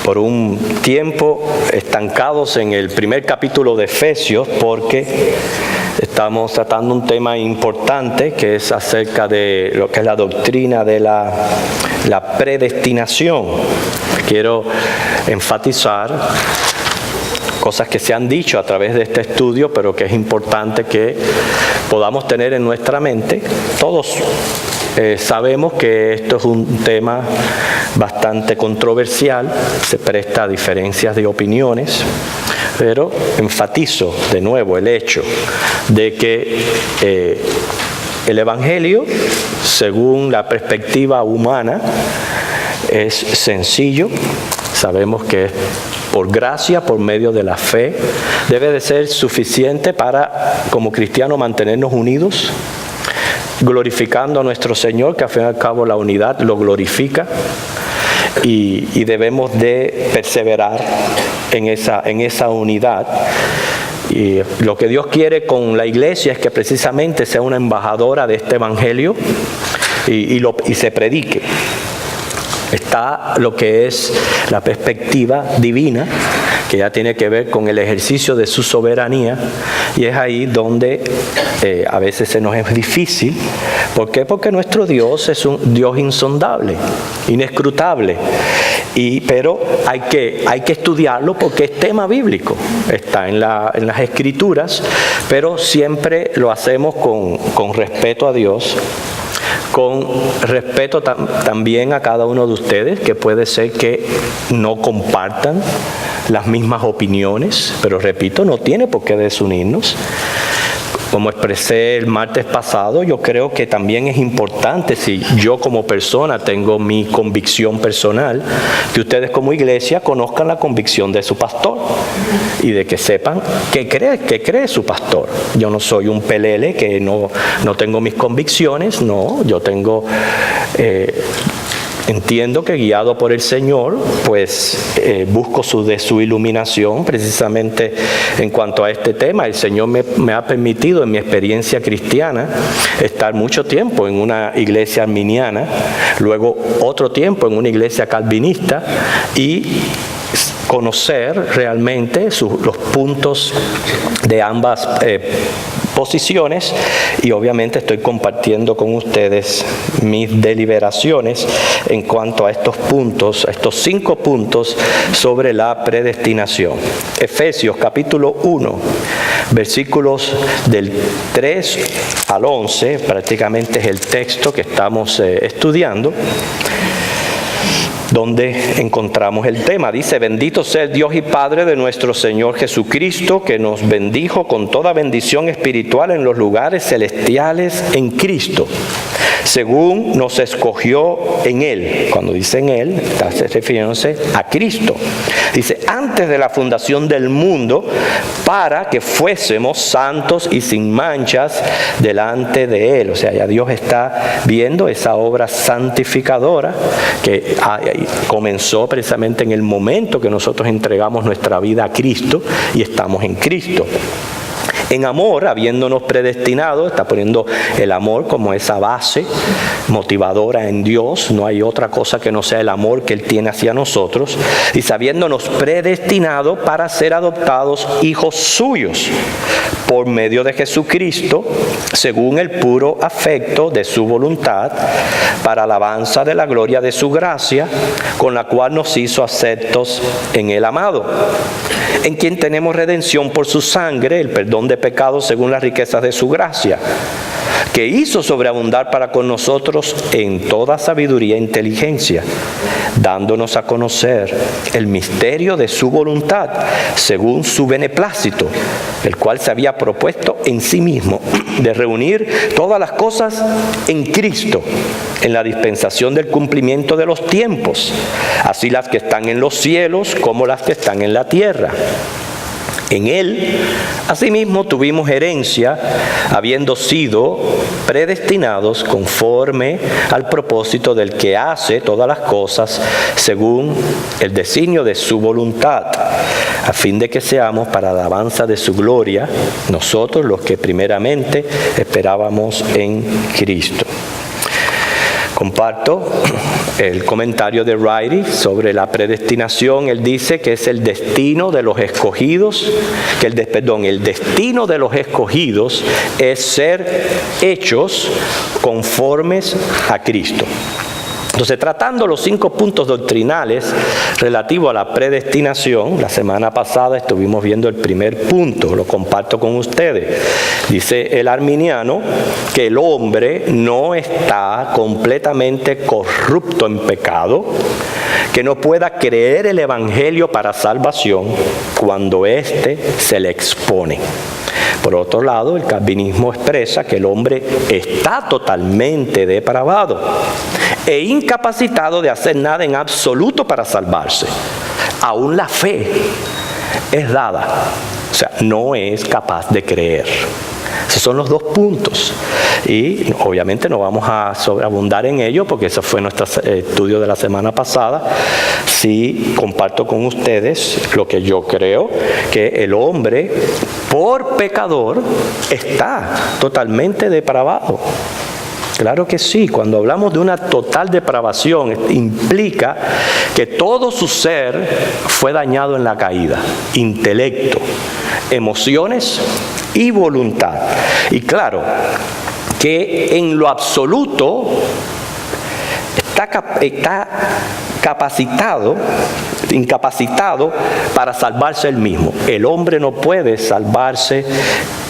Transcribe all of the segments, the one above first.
por un tiempo estancados en el primer capítulo de Efesios porque estamos tratando un tema importante que es acerca de lo que es la doctrina de la predestinación. Quiero enfatizar cosas que se han dicho a través de este estudio, pero que es importante que podamos tener en nuestra mente. Todos sabemos que esto es un tema bastante controversial, se presta a diferencias de opiniones, pero enfatizo de nuevo el hecho de que el Evangelio, según la perspectiva humana, es sencillo. Sabemos que por gracia, por medio de la fe, debe de ser suficiente para, como cristianos, mantenernos unidos, glorificando a nuestro Señor, que al fin y al cabo la unidad lo glorifica, y debemos de perseverar en esa unidad. Y lo que Dios quiere con la iglesia es que precisamente sea una embajadora de este Evangelio y se predique. Está lo que es la perspectiva divina, que ya tiene que ver con el ejercicio de su soberanía, y es ahí donde a veces se nos es difícil. ¿Por qué? Porque nuestro Dios es un Dios insondable, inescrutable, pero hay que estudiarlo porque es tema bíblico, está en las Escrituras, pero siempre lo hacemos con respeto a Dios, con respeto también a cada uno de ustedes, que puede ser que no compartan las mismas opiniones, pero repito, no tiene por qué desunirnos. Como expresé el martes pasado, yo creo que también es importante, si yo como persona tengo mi convicción personal, que ustedes como iglesia conozcan la convicción de su pastor y de que sepan qué cree su pastor. Yo no soy un pelele que no tengo mis convicciones, no, yo tengo... Entiendo que guiado por el Señor, pues busco su iluminación precisamente en cuanto a este tema. El Señor me ha permitido en mi experiencia cristiana estar mucho tiempo en una iglesia arminiana, luego otro tiempo en una iglesia calvinista y conocer realmente los puntos de ambas posiciones, y obviamente estoy compartiendo con ustedes mis deliberaciones en cuanto a estos puntos, a estos 5 puntos sobre la predestinación. Efesios capítulo 1, versículos del 3 al 11, prácticamente es el texto que estamos estudiando, donde encontramos el tema. Dice: bendito sea el Dios y Padre de nuestro Señor Jesucristo, que nos bendijo con toda bendición espiritual en los lugares celestiales en Cristo, según nos escogió en Él. Cuando dice en Él, está refiriéndose a Cristo. Dice: antes de la fundación del mundo, para que fuésemos santos y sin manchas delante de Él. O sea, ya Dios está viendo esa obra santificadora que comenzó precisamente en el momento que nosotros entregamos nuestra vida a Cristo y estamos en Cristo. En amor, habiéndonos predestinado, está poniendo el amor como esa base motivadora en Dios, no hay otra cosa que no sea el amor que Él tiene hacia nosotros, y habiéndonos predestinado para ser adoptados hijos suyos, por medio de Jesucristo, según el puro afecto de su voluntad, para alabanza de la gloria de su gracia, con la cual nos hizo aceptos en el amado, en quien tenemos redención por su sangre, el perdón de pecados según las riquezas de su gracia, que hizo sobreabundar para con nosotros en toda sabiduría e inteligencia, dándonos a conocer el misterio de su voluntad, según su beneplácito, el cual se había propuesto en sí mismo, de reunir todas las cosas en Cristo, en la dispensación del cumplimiento de los tiempos, así las que están en los cielos como las que están en la tierra. En Él, asimismo, tuvimos herencia, habiendo sido predestinados conforme al propósito del que hace todas las cosas según el designio de su voluntad, a fin de que seamos para la alabanza de su gloria, nosotros los que primeramente esperábamos en Cristo. Comparto el comentario de Riley sobre la predestinación, él dice que es el destino de los escogidos, que el destino de los escogidos es ser hechos conformes a Cristo. Entonces, tratando los 5 puntos doctrinales relativos a la predestinación, la semana pasada estuvimos viendo el primer punto, lo comparto con ustedes. Dice el arminiano que el hombre no está completamente corrupto en pecado, que no pueda creer el evangelio para salvación cuando éste se le expone. Por otro lado, el calvinismo expresa que el hombre está totalmente depravado e incapacitado de hacer nada en absoluto para salvarse. Aún la fe es dada, o sea, no es capaz de creer. Esos son los 2 puntos. Y obviamente no vamos a sobreabundar en ello porque ese fue nuestro estudio de la semana pasada. Sí comparto con ustedes lo que yo creo, que el hombre, por pecador, está totalmente depravado. Claro que sí, cuando hablamos de una total depravación, implica que todo su ser fue dañado en la caída, intelecto, emociones y voluntad. Y claro, que en lo absoluto está incapacitado para salvarse él mismo. El hombre no puede salvarse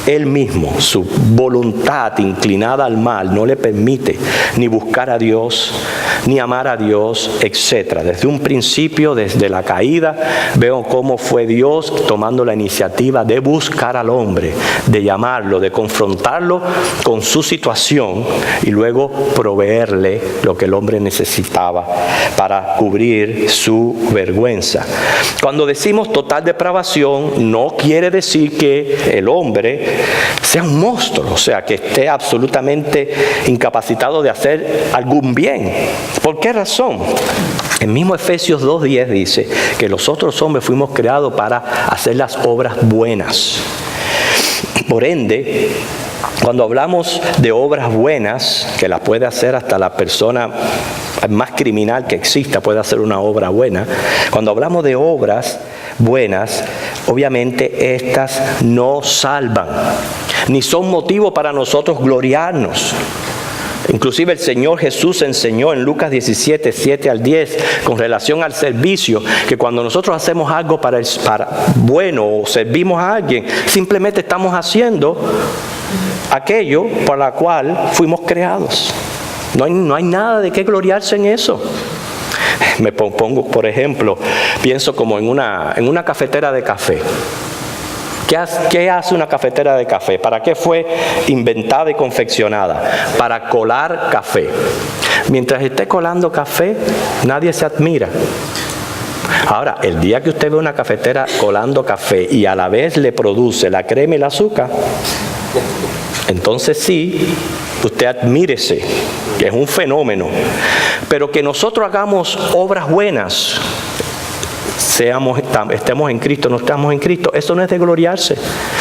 él mismo. Su voluntad inclinada al mal no le permite ni buscar a Dios, ni amar a Dios, etc. Desde un principio, desde la caída, veo cómo fue Dios tomando la iniciativa de buscar al hombre, de llamarlo, de confrontarlo con su situación y luego proveerle lo que el hombre necesitaba para cubrir su vergüenza. Cuando decimos total depravación, no quiere decir que el hombre sea un monstruo, o sea, que esté absolutamente incapacitado de hacer algún bien. ¿Por qué razón? El mismo Efesios 2:10 dice que los otros hombres fuimos creados para hacer las obras buenas. Por ende, cuando hablamos de obras buenas, que las puede hacer hasta la persona más criminal que exista, puede hacer una obra buena. Cuando hablamos de obras buenas, obviamente estas no salvan, ni son motivo para nosotros gloriarnos. Inclusive el Señor Jesús enseñó en Lucas 17, 7 al 10, con relación al servicio, que cuando nosotros hacemos algo para bueno o servimos a alguien, simplemente estamos haciendo aquello para lo cual fuimos creados. No hay nada de qué gloriarse en eso. Me pongo, por ejemplo, pienso como en una cafetera de café. ¿Qué hace una cafetera de café? ¿Para qué fue inventada y confeccionada? Para colar café. Mientras esté colando café, nadie se admira. Ahora, el día que usted ve una cafetera colando café y a la vez le produce la crema y el azúcar, entonces sí, usted admírese, que es un fenómeno. Pero que nosotros hagamos obras buenas, estemos en Cristo, no estamos en Cristo, eso no es de gloriarse.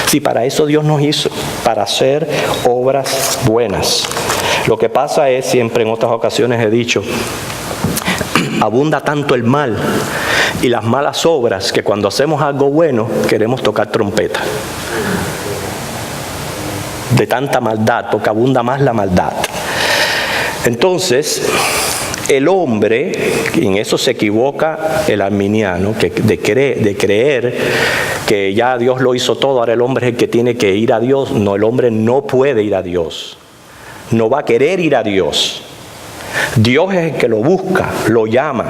Si para eso Dios nos hizo, para hacer obras buenas. Lo que pasa es, siempre en otras ocasiones he dicho, abunda tanto el mal y las malas obras que cuando hacemos algo bueno queremos tocar trompeta. De tanta maldad, porque abunda más la maldad. Entonces, el hombre, y en eso se equivoca el arminiano, que de creer que ya Dios lo hizo todo, ahora el hombre es el que tiene que ir a Dios. No, el hombre no puede ir a Dios. No va a querer ir a Dios. Dios es el que lo busca, lo llama,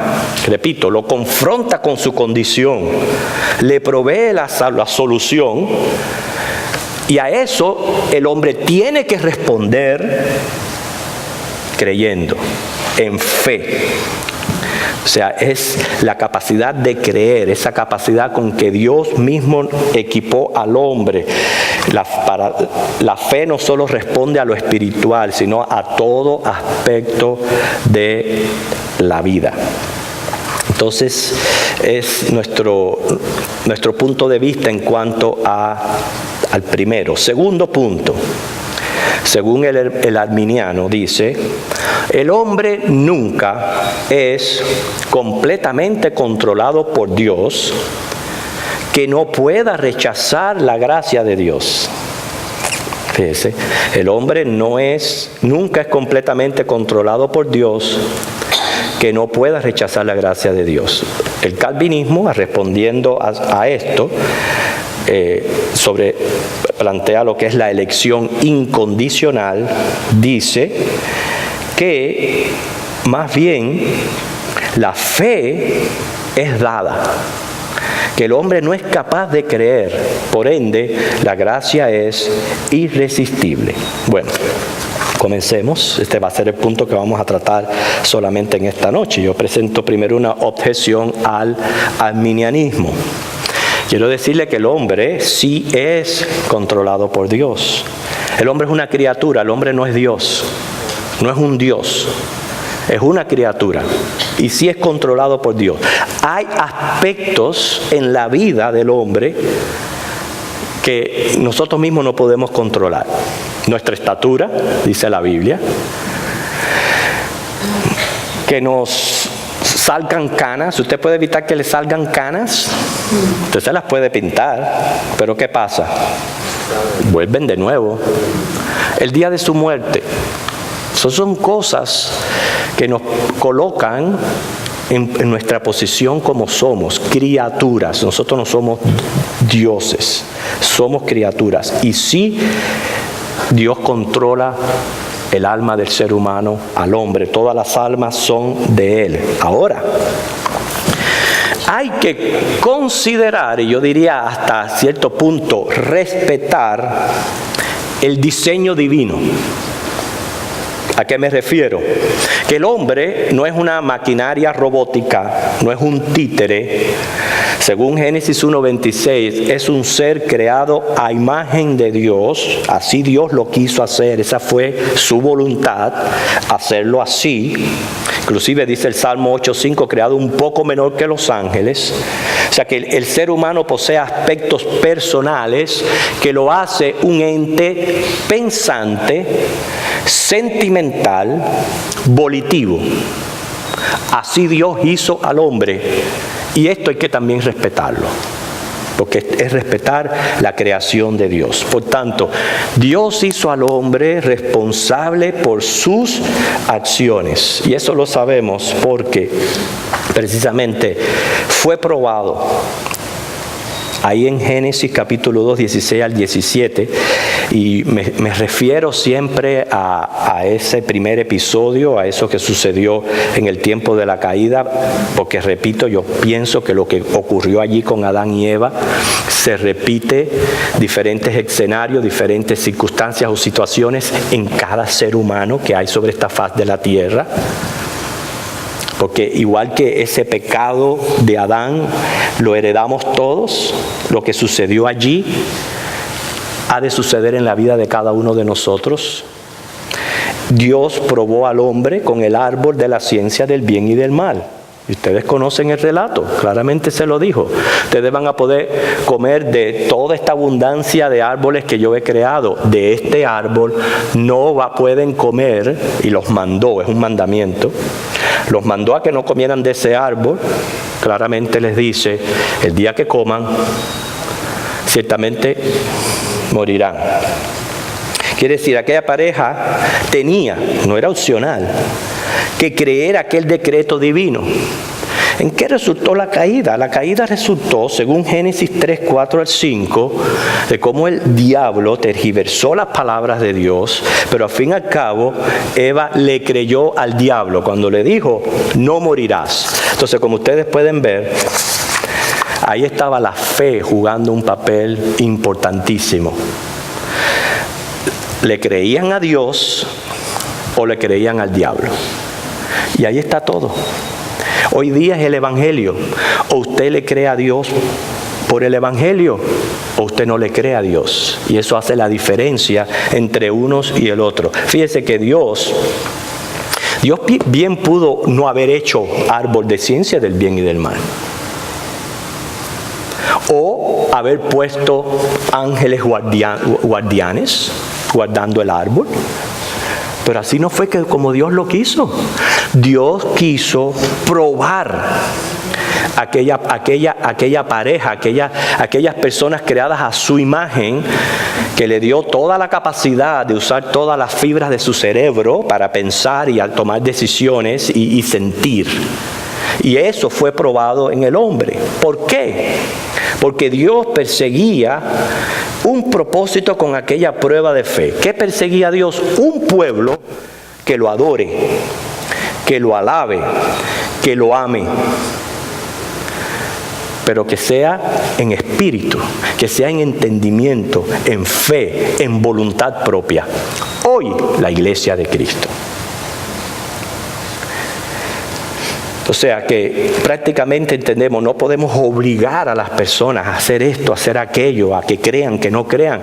repito, lo confronta con su condición, le provee la solución. Y a eso el hombre tiene que responder creyendo, en fe. O sea, es la capacidad de creer, esa capacidad con que Dios mismo equipó al hombre. La fe no solo responde a lo espiritual, sino a todo aspecto de la vida. Entonces, es nuestro punto de vista en cuanto al primero. Segundo punto, según el arminiano, dice, El hombre nunca es completamente controlado por Dios, que no pueda rechazar la gracia de Dios. Fíjese, el hombre nunca es completamente controlado por Dios, que no pueda rechazar la gracia de Dios. El calvinismo, respondiendo a esto, plantea lo que es la elección incondicional, dice que más bien la fe es dada, que el hombre no es capaz de creer, por ende la gracia es irresistible. Bueno, comencemos. Este va a ser el punto que vamos a tratar solamente en esta noche. Yo presento primero una objeción al arminianismo. Quiero decirle que el hombre sí es controlado por Dios. El hombre es una criatura, el hombre no es Dios, no es un Dios, es una criatura y sí es controlado por Dios. Hay aspectos en la vida del hombre que nosotros mismos no podemos controlar. Nuestra estatura, dice la Biblia, que nos salgan canas. ¿Usted puede evitar que le salgan canas? Usted se las puede pintar, pero ¿qué pasa? Vuelven de nuevo. El día de su muerte. Esas son cosas que nos colocan en nuestra posición como somos, criaturas. Nosotros no somos dioses, somos criaturas. Y sí, Dios controla el alma del ser humano, al hombre. Todas las almas son de Él. Ahora, hay que considerar, y yo diría hasta cierto punto, respetar el diseño divino. ¿A qué me refiero? Que el hombre no es una maquinaria robótica, no es un títere. Según Génesis 1:26, es un ser creado a imagen de Dios. Así Dios lo quiso hacer, esa fue su voluntad, hacerlo así. Inclusive dice el Salmo 8:5, creado un poco menor que los ángeles. O sea que el ser humano posee aspectos personales que lo hace un ente pensante, sentimental, volitivo. Así Dios hizo al hombre, y esto hay que también respetarlo, porque es respetar la creación de Dios. Por tanto, Dios hizo al hombre responsable por sus acciones, y eso lo sabemos porque precisamente fue probado ahí en Génesis capítulo 2, 16 al 17, y me refiero siempre a ese primer episodio, a eso que sucedió en el tiempo de la caída, porque repito, yo pienso que lo que ocurrió allí con Adán y Eva se repite, diferentes escenarios, diferentes circunstancias o situaciones en cada ser humano que hay sobre esta faz de la tierra. Porque igual que ese pecado de Adán lo heredamos todos, lo que sucedió allí ha de suceder en la vida de cada uno de nosotros. Dios probó al hombre con el árbol de la ciencia del bien y del mal. Y ustedes conocen el relato, claramente se lo dijo. Ustedes van a poder comer de toda esta abundancia de árboles que yo he creado. De este árbol no pueden comer, y los mandó, es un mandamiento. Los mandó a que no comieran de ese árbol. Claramente les dice, el día que coman, ciertamente morirán. Quiere decir, aquella pareja tenía, no era opcional, que creer aquel decreto divino. ¿En qué resultó la caída? La caída resultó, según Génesis 3, 4 al 5, de cómo el diablo tergiversó las palabras de Dios, pero al fin y al cabo Eva le creyó al diablo cuando le dijo, no morirás. Entonces, como ustedes pueden ver, ahí estaba la fe jugando un papel importantísimo. ¿Le creían a Dios o le creían al diablo? Y ahí está todo. Hoy día es el Evangelio. O usted le cree a Dios por el Evangelio, o usted no le cree a Dios. Y eso hace la diferencia entre unos y el otro. Fíjese que Dios bien pudo no haber hecho árbol de ciencia del bien y del mal. O haber puesto ángeles guardianes guardando el árbol. Pero así no fue como Dios lo quiso. Dios quiso probar aquella pareja, aquellas personas creadas a su imagen, que le dio toda la capacidad de usar todas las fibras de su cerebro para pensar y tomar decisiones y sentir. Y eso fue probado en el hombre. ¿Por qué? Porque Dios perseguía un propósito con aquella prueba de fe. ¿Qué perseguía Dios? Un pueblo que lo adore, que lo alabe, que lo ame. Pero que sea en espíritu, que sea en entendimiento, en fe, en voluntad propia. Hoy, la iglesia de Cristo. O sea que prácticamente entendemos, no podemos obligar a las personas a hacer esto, a hacer aquello, a que crean, que no crean.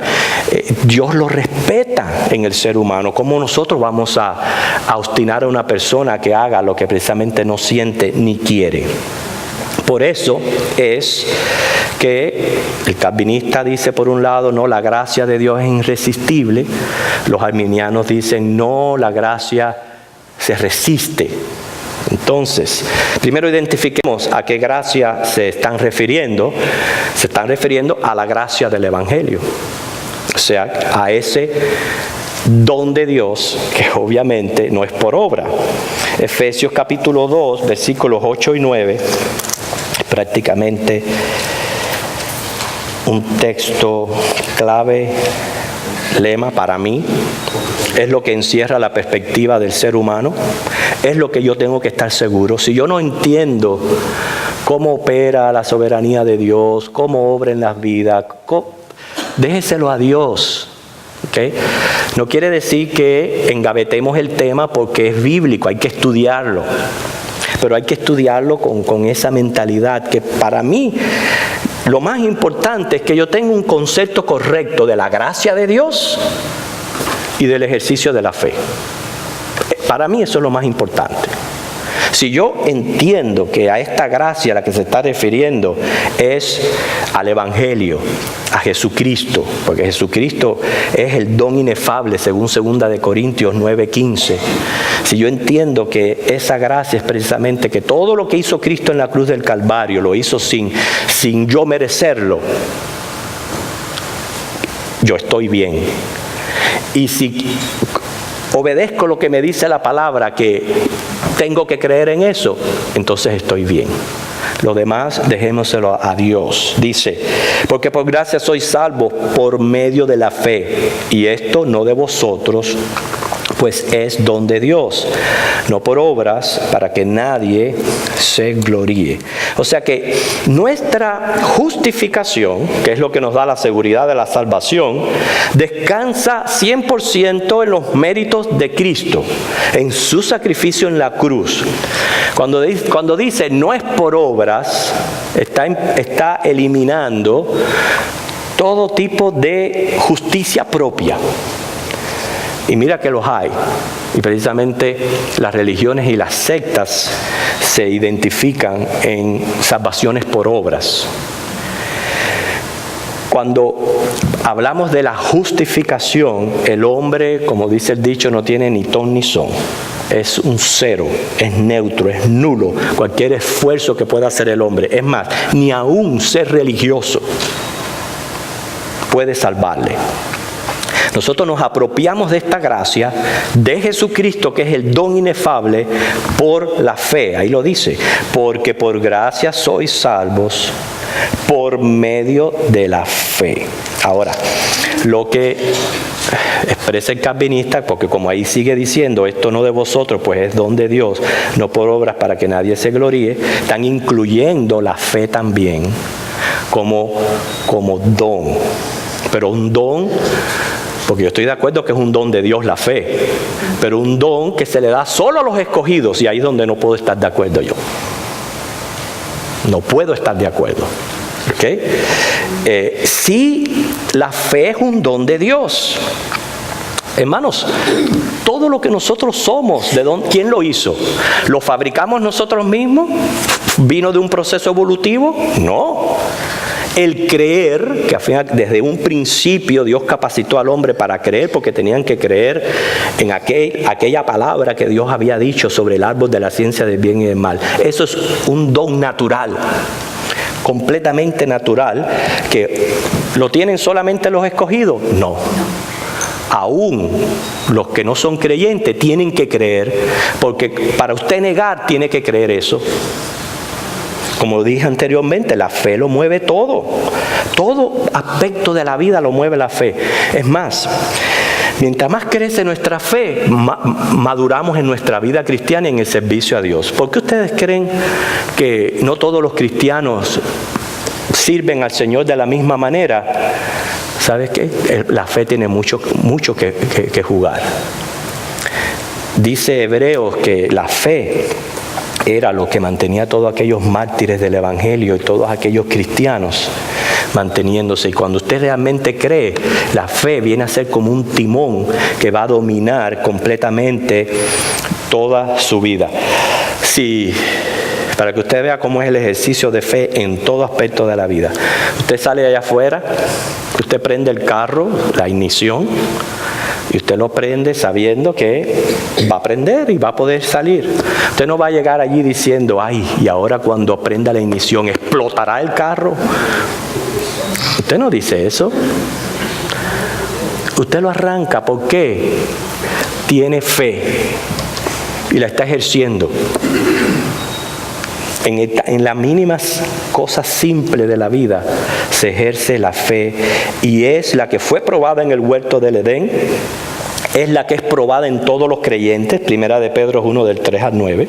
Dios lo respeta en el ser humano. ¿Cómo nosotros vamos a obstinar a una persona que haga lo que precisamente no siente ni quiere? Por eso es que el calvinista dice, por un lado, no, la gracia de Dios es irresistible. Los arminianos dicen, no, la gracia se resiste. Entonces, primero identifiquemos a qué gracia se están refiriendo. Se están refiriendo a la gracia del Evangelio. O sea, a ese don de Dios, que obviamente no es por obra. Efesios capítulo 2, versículos 8 y 9, prácticamente un texto clave, lema para mí. Es lo que encierra la perspectiva del ser humano. Es lo que yo tengo que estar seguro. Si yo no entiendo cómo opera la soberanía de Dios, cómo obra en las vidas, déjeselo a Dios. ¿Okay? No quiere decir que engavetemos el tema porque es bíblico, hay que estudiarlo. Pero hay que estudiarlo con esa mentalidad que para mí lo más importante es que yo tenga un concepto correcto de la gracia de Dios y del ejercicio de la fe. Para mí eso es lo más importante. Si yo entiendo que a esta gracia a la que se está refiriendo es al Evangelio, a Jesucristo, porque Jesucristo es el don inefable según 2 Corintios 9:15. Si yo entiendo que esa gracia es precisamente que todo lo que hizo Cristo en la cruz del Calvario lo hizo sin yo merecerlo, yo estoy bien. Y si obedezco lo que me dice la palabra, que tengo que creer en eso, entonces estoy bien. Lo demás dejémoselo a Dios. Dice, porque por gracia sois salvos por medio de la fe, y esto no de vosotros, pues es don de Dios, no por obras, para que nadie se gloríe. O sea que nuestra justificación, que es lo que nos da la seguridad de la salvación, descansa 100% en los méritos de Cristo, en su sacrificio en la cruz. Cuando dice no es por obras, está eliminando todo tipo de justicia propia. Y mira que los hay. Y precisamente las religiones y las sectas se identifican en salvaciones por obras. Cuando hablamos de la justificación, el hombre, como dice el dicho, no tiene ni ton ni son. Es un cero, es neutro, es nulo cualquier esfuerzo que pueda hacer el hombre. Es más, ni aún ser religioso puede salvarle. Nosotros nos apropiamos de esta gracia de Jesucristo, que es el don inefable, por la fe. Ahí lo dice, porque por gracia sois salvos por medio de la fe. Ahora, lo que expresa el calvinista, porque como ahí sigue diciendo, esto no de vosotros, pues es don de Dios, no por obras para que nadie se gloríe, están incluyendo la fe también como don. Pero un don, porque yo estoy de acuerdo que es un don de Dios la fe, pero un don que se le da solo a los escogidos, y ahí es donde no puedo estar de acuerdo yo. No puedo estar de acuerdo. ¿Okay? Sí, la fe es un don de Dios. Hermanos, todo lo que nosotros somos, ¿quién lo hizo? ¿Lo fabricamos nosotros mismos? ¿Vino de un proceso evolutivo? No. El creer, que al final, desde un principio Dios capacitó al hombre para creer, porque tenían que creer en aquella palabra que Dios había dicho sobre el árbol de la ciencia del bien y del mal. Eso es un don natural, completamente natural, que ¿lo tienen solamente los escogidos? No. Aún los que no son creyentes tienen que creer, porque para usted negar tiene que creer eso. Como dije anteriormente, la fe lo mueve todo. Todo aspecto de la vida lo mueve la fe. Es más, mientras más crece nuestra fe, maduramos en nuestra vida cristiana y en el servicio a Dios. ¿Por qué ustedes creen que no todos los cristianos sirven al Señor de la misma manera? ¿Sabes qué? La fe tiene mucho que jugar. Dice Hebreos que la fe era lo que mantenía a todos aquellos mártires del Evangelio y todos aquellos cristianos manteniéndose. Y cuando usted realmente cree, la fe viene a ser como un timón que va a dominar completamente toda su vida. Sí, para que usted vea cómo es el ejercicio de fe en todo aspecto de la vida. Usted sale allá afuera, usted prende el carro, la ignición, y usted lo prende sabiendo que va a prender y va a poder salir. Usted no va a llegar allí diciendo, ay, y ahora cuando prenda la ignición, ¿explotará el carro? Usted no dice eso. Usted lo arranca. ¿Por qué? Tiene fe y la está ejerciendo. En las mínimas cosas simples de la vida se ejerce la fe, y es la que fue probada en el huerto del Edén, es la que es probada en todos los creyentes. Primera de Pedro 1 del 3 al 9.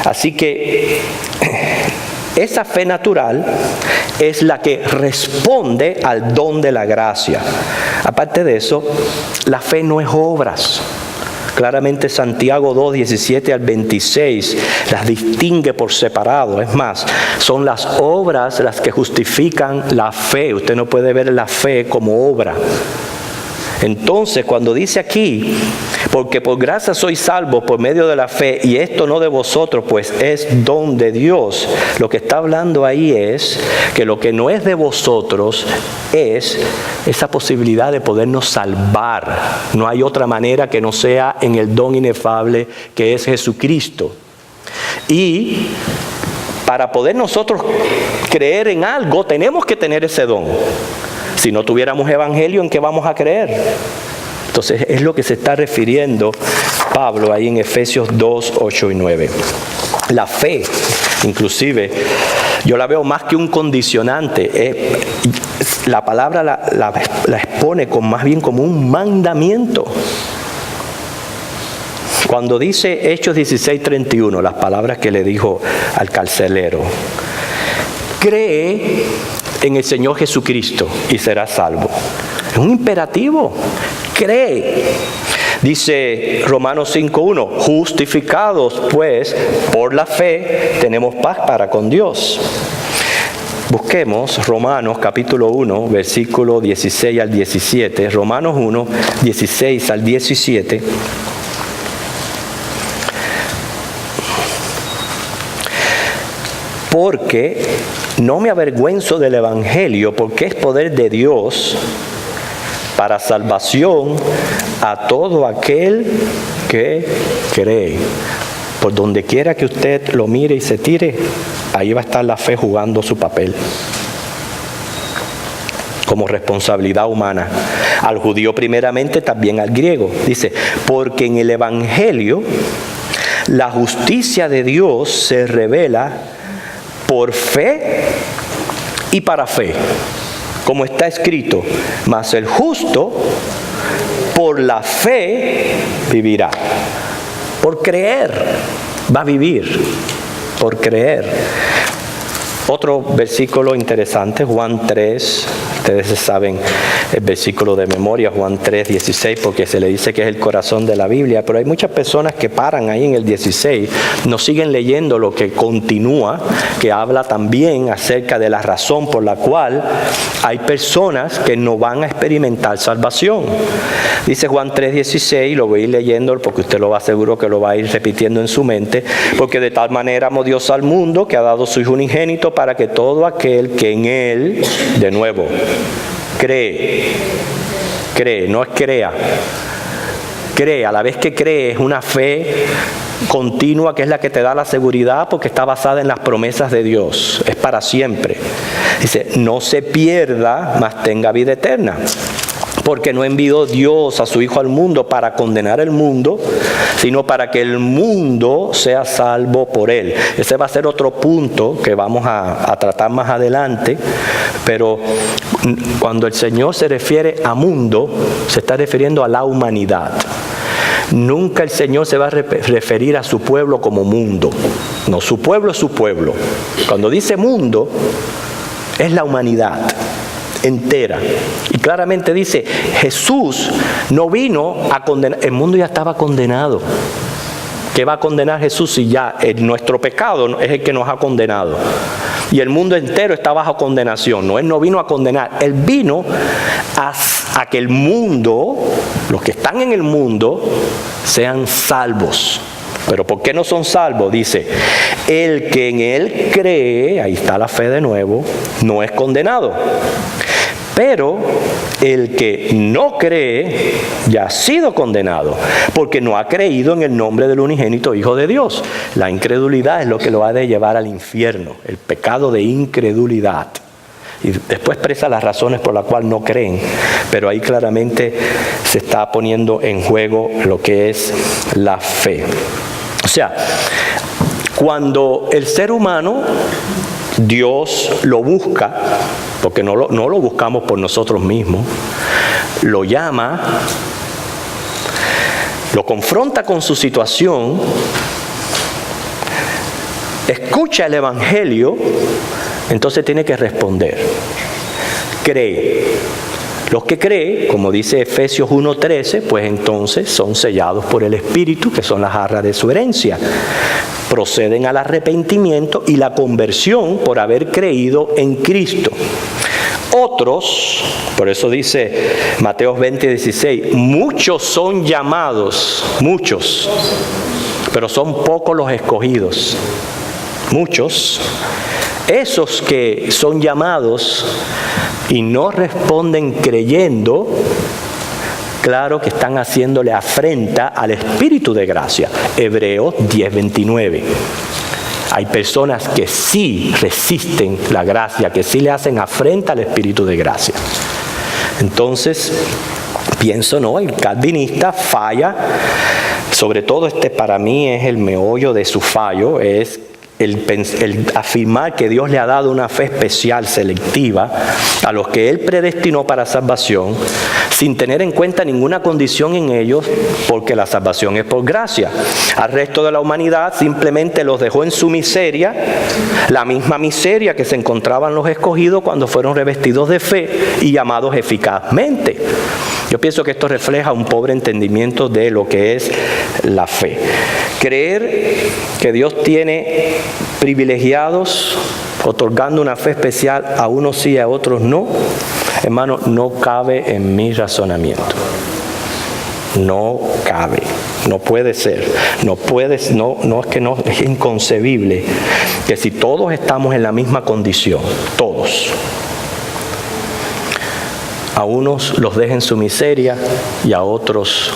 Así que esa fe natural es la que responde al don de la gracia. Aparte de eso, la fe no es obras. Claramente Santiago 2, 17 al 26 las distingue por separado. Es más, son las obras las que justifican la fe. Usted no puede ver la fe como obra. Entonces, cuando dice aquí, porque por gracia sois salvos por medio de la fe, y esto no de vosotros, pues es don de Dios, lo que está hablando ahí es que lo que no es de vosotros es esa posibilidad de podernos salvar. No hay otra manera que no sea en el don inefable que es Jesucristo. Y para poder nosotros creer en algo, tenemos que tener ese don. Si no tuviéramos evangelio, ¿en qué vamos a creer? Entonces es lo que se está refiriendo Pablo ahí en Efesios 2, 8 y 9. La fe, inclusive, yo la veo más que un condicionante. La palabra la expone más bien como un mandamiento. Cuando dice Hechos 16, 31, las palabras que le dijo al carcelero, cree en el Señor Jesucristo y serás salvo. Es un imperativo. Cree. Dice Romanos 5:1, justificados pues por la fe tenemos paz para con Dios. Busquemos Romanos capítulo 1, versículo 16 al 17. Romanos 1, 16 al 17. Porque no me avergüenzo del Evangelio, porque es poder de Dios para salvación a todo aquel que cree. Por donde quiera que usted lo mire y se tire, ahí va a estar la fe jugando su papel como responsabilidad humana. Al judío primeramente, también al griego. Dice, porque en el Evangelio la justicia de Dios se revela por fe y para fe, como está escrito, mas el justo por la fe vivirá. Por creer va a vivir, por creer. Otro versículo interesante, Juan 3, ustedes saben el versículo de memoria, Juan 3, 16, porque se le dice que es el corazón de la Biblia, pero hay muchas personas que paran ahí en el 16, no siguen leyendo lo que continúa, que habla también acerca de la razón por la cual hay personas que no van a experimentar salvación. Dice Juan 3, 16, lo voy a ir leyendo porque usted lo va seguro que lo va a ir repitiendo en su mente, porque de tal manera amó Dios al mundo que ha dado su Hijo unigénito para que todo aquel que en Él, de nuevo, cree, no es crea, cree, a la vez que cree es una fe continua que es la que te da la seguridad porque está basada en las promesas de Dios, es para siempre. Dice, no se pierda, mas tenga vida eterna. Porque no envió Dios a su Hijo al mundo para condenar el mundo, sino para que el mundo sea salvo por Él. Ese va a ser otro punto que vamos a tratar más adelante. Pero cuando el Señor se refiere a mundo, se está refiriendo a la humanidad. Nunca el Señor se va a referir a su pueblo como mundo. No, su pueblo es su pueblo. Cuando dice mundo, es la humanidad entera. Y claramente dice, Jesús no vino a condenar, el mundo ya estaba condenado. ¿Qué va a condenar Jesús si ya nuestro pecado es el que nos ha condenado? Y el mundo entero está bajo condenación. No, Él no vino a condenar, Él vino a que el mundo, los que están en el mundo, sean salvos. Pero ¿por qué no son salvos? Dice, el que en Él cree, ahí está la fe de nuevo, no es condenado. Pero el que no cree ya ha sido condenado, porque no ha creído en el nombre del unigénito Hijo de Dios. La incredulidad es lo que lo ha de llevar al infierno, el pecado de incredulidad. Y después expresa las razones por las cuales no creen, pero ahí claramente se está poniendo en juego lo que es la fe. O sea, cuando el ser humano, Dios lo busca, porque no lo buscamos por nosotros mismos, lo llama, lo confronta con su situación, escucha el Evangelio, entonces tiene que responder. Cree. Los que creen, como dice Efesios 1:13, pues entonces son sellados por el Espíritu, que son las arras de su herencia. Proceden al arrepentimiento y la conversión por haber creído en Cristo. Otros, por eso dice Mateo 20:16, muchos son llamados, muchos, pero son pocos los escogidos. Muchos. Esos que son llamados y no responden creyendo, claro que están haciéndole afrenta al Espíritu de gracia. Hebreos 10:29. Hay personas que sí resisten la gracia, que sí le hacen afrenta al Espíritu de gracia. Entonces, pienso, ¿no? El calvinista falla, sobre todo para mí es el meollo de su fallo, es el afirmar que Dios le ha dado una fe especial, selectiva, a los que Él predestinó para salvación, sin tener en cuenta ninguna condición en ellos, porque la salvación es por gracia. Al resto de la humanidad simplemente los dejó en su miseria, la misma miseria que se encontraban los escogidos cuando fueron revestidos de fe y llamados eficazmente. Yo pienso que esto refleja un pobre entendimiento de lo que es la fe. Creer que Dios tiene privilegiados, otorgando una fe especial a unos sí y a otros no, hermano, no cabe en mi razonamiento. No cabe, no puede ser, es inconcebible que si todos estamos en la misma condición, todos, a unos los deja en su miseria y a otros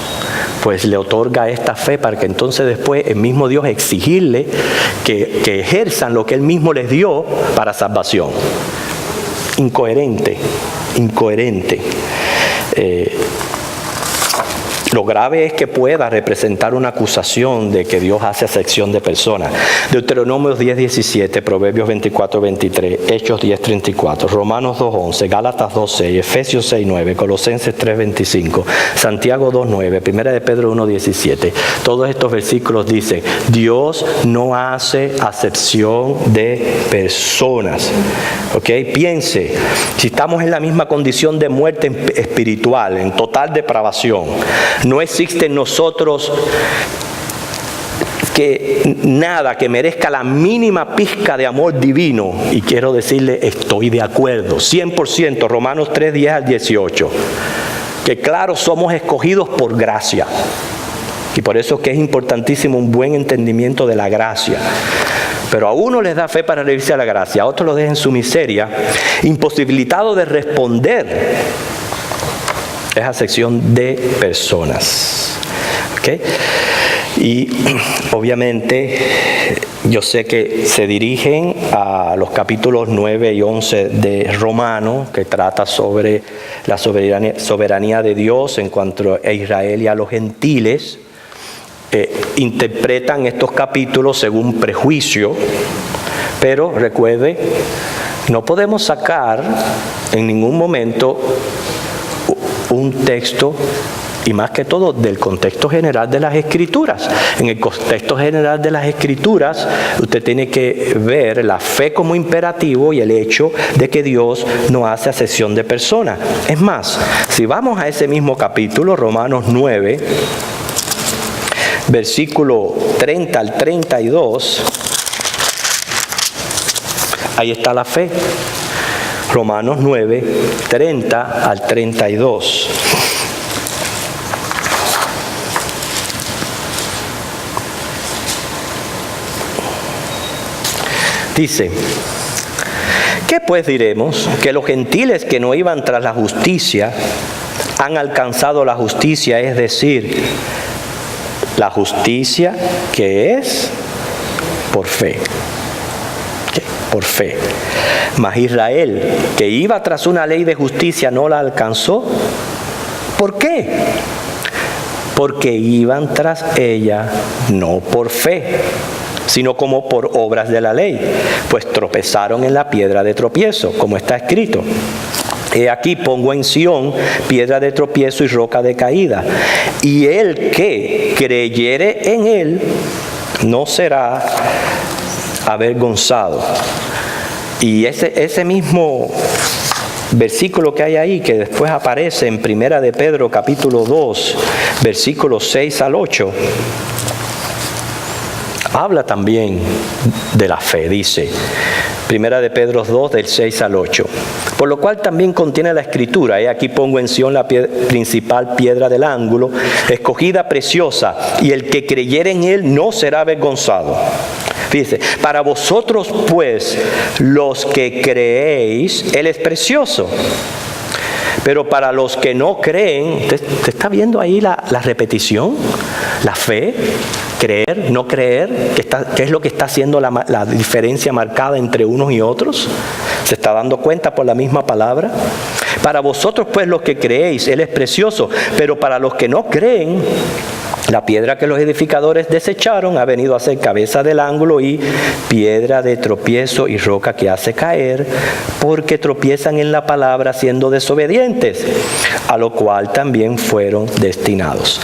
pues le otorga esta fe para que entonces después el mismo Dios exigirle que ejerzan lo que Él mismo les dio para salvación. Incoherente. Lo grave es que pueda representar una acusación de que Dios hace acepción de personas. Deuteronomio 10:17, Proverbios 24:23, Hechos 10:34, Romanos 2:11, Gálatas 2:6, Efesios 6:9, Colosenses 3:25, Santiago 2:9, Primera de Pedro 1:17. Todos estos versículos dicen, Dios no hace acepción de personas. ¿Ok? Piense, si estamos en la misma condición de muerte espiritual, en total depravación, no existe en nosotros nada que merezca la mínima pizca de amor divino. Y quiero decirle, estoy de acuerdo, 100%, Romanos 3:10-18. Que claro, somos escogidos por gracia. Y por eso es que es importantísimo un buen entendimiento de la gracia. Pero a uno les da fe para recibirse a la gracia, a otros lo deja en su miseria, imposibilitado de responder esa sección de personas. ¿Okay? Y obviamente yo sé que se dirigen a los capítulos 9 y 11 de Romanos, que trata sobre la soberanía de Dios en cuanto a Israel y a los gentiles. Interpretan estos capítulos según prejuicio, pero recuerde, no podemos sacar en ningún momento un texto, y más que todo del contexto general de las Escrituras. En el contexto general de las Escrituras, usted tiene que ver la fe como imperativo y el hecho de que Dios no hace acepción de personas. Es más, si vamos a ese mismo capítulo, Romanos 9, versículo 30 al 32, ahí está la fe. Romanos 9, 30 al 32. Dice: ¿qué pues diremos? Que los gentiles que no iban tras la justicia han alcanzado la justicia, es decir, la justicia que es por fe. Por fe. Mas Israel, que iba tras una ley de justicia, no la alcanzó. ¿Por qué? Porque iban tras ella no por fe, sino como por obras de la ley, pues tropezaron en la piedra de tropiezo, como está escrito: he aquí pongo en Sión piedra de tropiezo y roca de caída, y el que creyere en él no será avergonzado. Y ese mismo versículo que hay ahí, que después aparece en Primera de Pedro capítulo 2, versículos 6 al 8, habla también de la fe. Dice, Primera de Pedro 2, del 6 al 8. Por lo cual también contiene la Escritura: he aquí pongo en Sión la principal piedra del ángulo, escogida, preciosa, y el que creyere en él no será avergonzado. Fíjese: para vosotros pues, los que creéis, él es precioso. Pero para los que no creen, ¿usted está viendo ahí la repetición? La fe, creer, no creer, ¿qué es lo que está haciendo la diferencia marcada entre unos y otros? ¿Se está dando cuenta por la misma palabra? Para vosotros pues los que creéis, él es precioso. Pero para los que no creen, la piedra que los edificadores desecharon ha venido a ser cabeza del ángulo y piedra de tropiezo y roca que hace caer, porque tropiezan en la palabra siendo desobedientes, a lo cual también fueron destinados.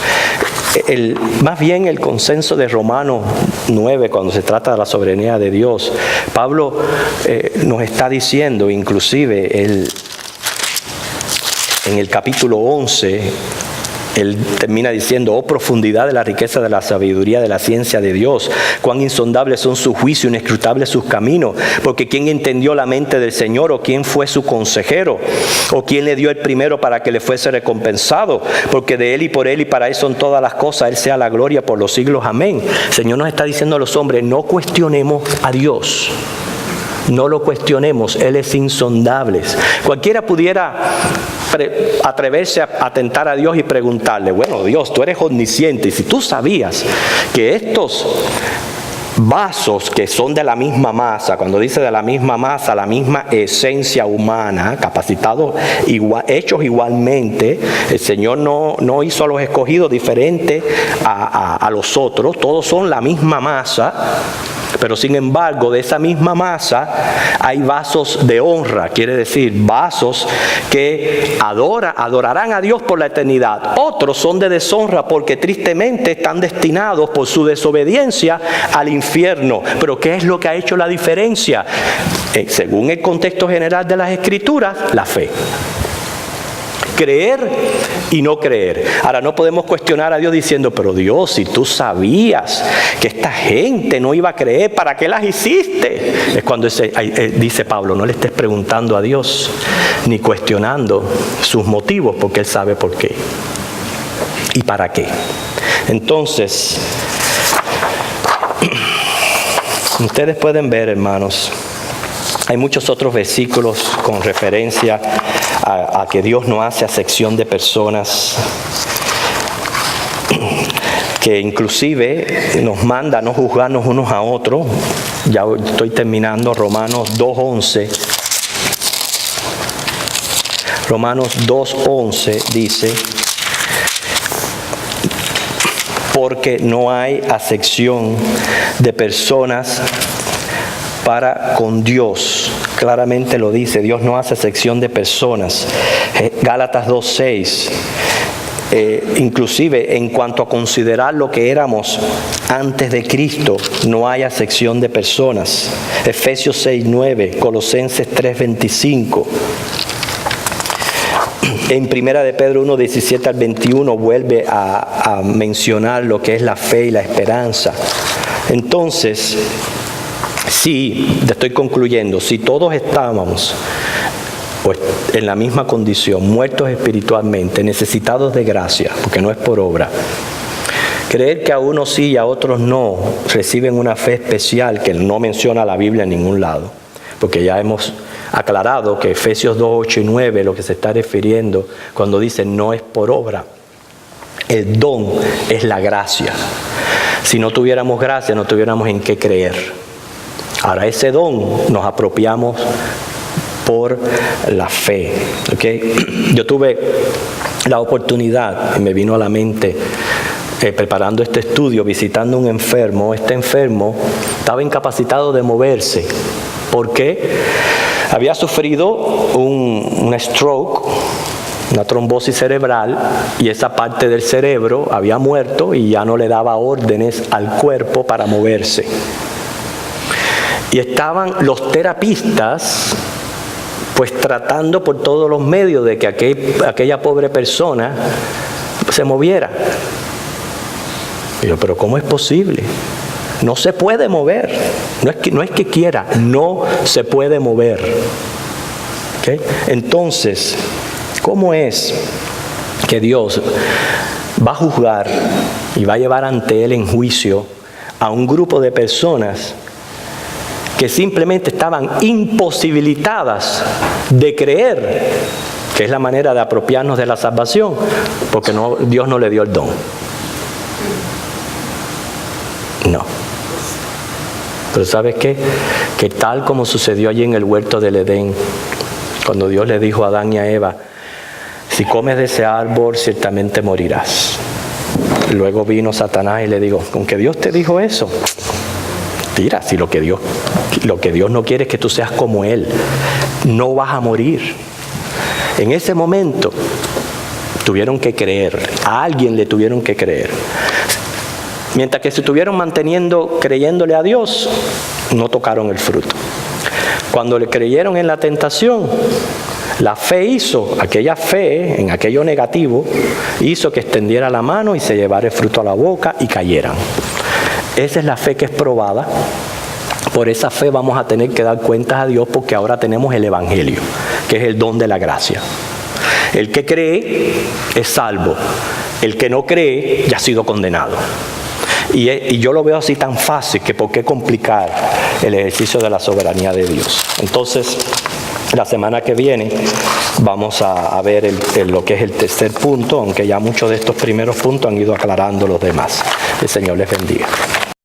Más bien el consenso de Romanos 9, cuando se trata de la soberanía de Dios, Pablo nos está diciendo, inclusive en el capítulo 11, él termina diciendo: oh profundidad de la riqueza de la sabiduría de la ciencia de Dios, cuán insondables son sus juicios, inescrutables sus caminos. Porque ¿quién entendió la mente del Señor? ¿O quién fue su consejero? ¿O quién le dio el primero para que le fuese recompensado? Porque de Él y por Él y para Él son todas las cosas. Él sea la gloria por los siglos. Amén. El Señor nos está diciendo a los hombres: no cuestionemos a Dios. No lo cuestionemos, Él es insondable. Cualquiera pudiera atreverse a tentar a Dios y preguntarle: bueno, Dios, tú eres omnisciente, y si tú sabías que estos vasos que son de la misma masa, cuando dice de la misma masa, la misma esencia humana, capacitados, hechos igualmente, el Señor no hizo a los escogidos diferentes a los otros, todos son la misma masa. Pero sin embargo, de esa misma masa hay vasos de honra, quiere decir vasos que adorarán a Dios por la eternidad. Otros son de deshonra porque tristemente están destinados por su desobediencia al infierno. Pero ¿qué es lo que ha hecho la diferencia? Según el contexto general de las Escrituras, la fe. Creer y no creer. Ahora, no podemos cuestionar a Dios diciendo: pero Dios, si tú sabías que esta gente no iba a creer, ¿para qué las hiciste? Es cuando dice Pablo: no le estés preguntando a Dios ni cuestionando sus motivos, porque Él sabe por qué y para qué. Entonces, Ustedes pueden ver, hermanos, hay muchos otros versículos con referencia a que Dios no hace acepción de personas, que inclusive nos manda a no juzgarnos unos a otros. Ya estoy terminando. Romanos 2:11. Romanos 2:11 dice: porque no hay acepción de personas para con Dios. Claramente lo dice, Dios no hace acepción de personas. Gálatas 2:6. Inclusive en cuanto a considerar lo que éramos antes de Cristo, no hay acepción de personas. Efesios 6:9, Colosenses 3:25. En Primera de Pedro 1:17 al 21 vuelve a mencionar lo que es la fe y la esperanza. Entonces, sí, te estoy concluyendo, si todos estábamos pues en la misma condición, muertos espiritualmente, necesitados de gracia, porque no es por obra, creer que a unos sí y a otros no reciben una fe especial que no menciona la Biblia en ningún lado, porque ya hemos aclarado que Efesios 2:8 y 9 lo que se está refiriendo cuando dice no es por obra. El don es la gracia. Si no tuviéramos gracia, no tuviéramos en qué creer. Ahora, ese don nos apropiamos por la fe. ¿Okay? Yo tuve la oportunidad, y me vino a la mente, preparando este estudio, visitando a un enfermo. Este enfermo estaba incapacitado de moverse. ¿Por qué? Había sufrido un stroke, una trombosis cerebral, y esa parte del cerebro había muerto y ya no le daba órdenes al cuerpo para moverse. Y estaban los terapistas pues tratando por todos los medios de que aquella pobre persona se moviera. Y yo, pero ¿cómo es posible? No se puede mover. No es que quiera, no se puede mover. ¿Okay? Entonces, ¿cómo es que Dios va a juzgar y va a llevar ante Él en juicio a un grupo de personas que simplemente estaban imposibilitadas de creer, que es la manera de apropiarnos de la salvación, porque Dios no le dio el don? No. Pero ¿sabes qué? Que tal como sucedió allí en el huerto del Edén, cuando Dios le dijo a Adán y a Eva, si comes de ese árbol, ciertamente morirás. Luego vino Satanás y le dijo, ¿con que Dios te dijo eso? Tira, si lo que Dios no quiere es que tú seas como Él, no vas a morir. En ese momento tuvieron que creer, a alguien le tuvieron que creer. Mientras que se estuvieron manteniendo creyéndole a Dios, no tocaron el fruto. Cuando le creyeron en la tentación, la fe hizo, aquella fe en aquello negativo, hizo que extendiera la mano y se llevara el fruto a la boca y cayeran. Esa es la fe que es probada. Por esa fe vamos a tener que dar cuentas a Dios, porque ahora tenemos el Evangelio, que es el don de la gracia. El que cree es salvo. El que no cree ya ha sido condenado. Y yo lo veo así tan fácil, que por qué complicar el ejercicio de la soberanía de Dios. Entonces, la semana que viene vamos a ver lo que es el tercer punto, aunque ya muchos de estos primeros puntos han ido aclarando los demás. El Señor les bendiga.